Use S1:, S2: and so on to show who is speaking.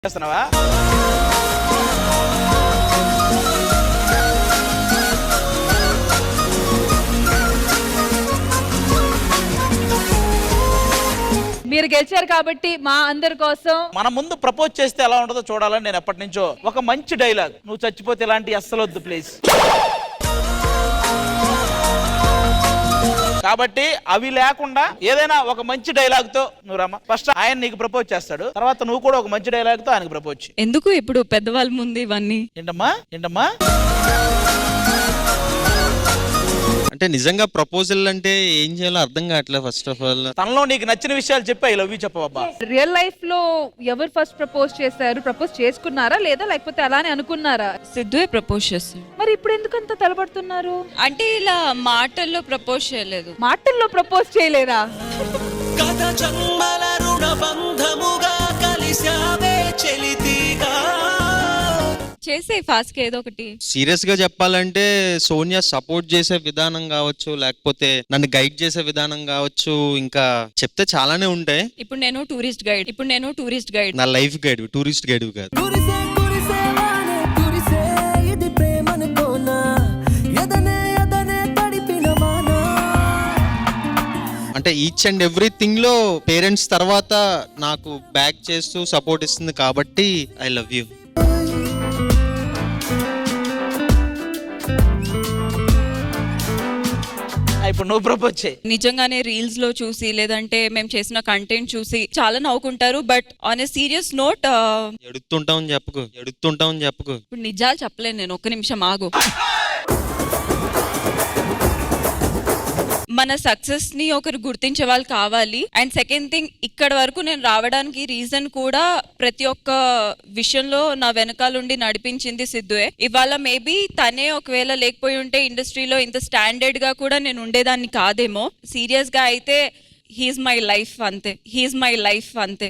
S1: చేస్తున్నావా?
S2: మీరు గెలిచారు కాబట్టి మా అందరి కోసం
S1: మన ముందు ప్రపోజ్ చేస్తే ఎలా ఉంటుందో చూడాలని నేను ఎప్పటి నుంచో ఒక మంచి డైలాగ్, నువ్వు చచ్చిపోతే ఇలాంటి అస్సలు వద్దు ప్లీజ్. కాబట్టి అవి లేకుండా ఏదైనా ఒక మంచి డైలాగ్ తో నువ్వు రమ్మ. ఫస్ట్ ఆయన నీకు ప్రపోజ్ చేస్తాడు, తర్వాత నువ్వు కూడా ఒక మంచి డైలాగ్ తో ఆయనకు ప్రపోజ్ చేయి.
S3: ఎందుకు ఇప్పుడు పెద్దవాళ్ళ ముందు ఇవన్నీ?
S1: ఏంటమ్మా
S4: అంటే నిజంగా ప్రపోజల్ అంటే ఏం చేయాలో అర్థం కావట్లేదు. ఫస్ట్ ఆఫ్ ఆల్
S1: తనలో నీకు నచ్చిన విషయాలు చెప్పి ఐ లవ్ యూ చెప్పవబ్బా.
S2: రియల్ లైఫ్ లో ఎవరు ఫస్ట్ ప్రపోజ్ చేశారు? ప్రపోజ్ చేసుకున్నారా లేదా లేకపోతే అలానే అనుకున్నారా?
S3: సిద్ధువే ప్రపోజ్ చేస్తాడు.
S2: మరి ఇప్పుడు ఎందుకు అంత తలబడుతున్నారు?
S3: అంటే ఇలా మాటల్లో ప్రపోజ్ చేయలేదు.
S2: మాటల్లో ప్రపోజ్ చేయలేదా?
S5: కథ జన్మల రుణ బంధముగా కలిసావే చెలితిగా.
S3: చేసే ఫాస్ట్ గా ఏదో ఒకటి.
S4: సీరియస్ గా చెప్పాలంటే సోనియా సపోర్ట్ చేసే విధానం కావచ్చు, లేకపోతే నన్ను గైడ్ చేసే విధానం కావచ్చు, ఇంకా చెప్తే చాలానే ఉంటాయి.
S3: ఇప్పుడు నేను టూరిస్ట్ గైడ్.
S4: నా లైఫ్ గైడ్, టూరిస్ట్ గైడ్ కాదు.
S5: కురిసే కురిసే వానే కురిసే ఇది ప్రేమనుకోనా ఎదనే ఎదనే తడిపిన వానా.
S4: అంటే ఈచ్ అండ్ ఎవ్రీథింగ్ లో పేరెంట్స్ తర్వాత నాకు బ్యాక్ చేస్తూ సపోర్ట్ ఇస్తుంది కాబట్టి ఐ లవ్ యూ.
S1: ఇప్పుడు నువ్వు ప్రపోజ్ చేయి.
S3: నిజంగానే రీల్స్ లో చూసి లేదంటే మేము చేసిన కంటెంట్ చూసి చాలా నవ్వుకుంటారు. But on a serious note
S4: ఎడుతుంటామని చెప్పుకో.
S3: ఇప్పుడు నిజాలు చెప్పలేను నేను. ఒక్క నిమిషం ఆగు. మన సక్సెస్ ని ఒకరు గుర్తించే వాళ్ళు కావాలి. అండ్ సెకండ్ థింగ్, ఇక్కడ వరకు నేను రావడానికి రీజన్ కూడా ప్రతి ఒక్క విషయంలో నా వెనకాలండి నడిపించింది సిద్ధువే. ఇవాళ మేబీ తనే ఒకవేళ లేకపోయి ఉంటే ఇండస్ట్రీలో ఇంత స్టాండర్డ్ గా కూడా నేను ఉండేదాన్ని కాదేమో. సీరియస్ గా అయితే హీఈస్ మై లైఫ్ అంతే.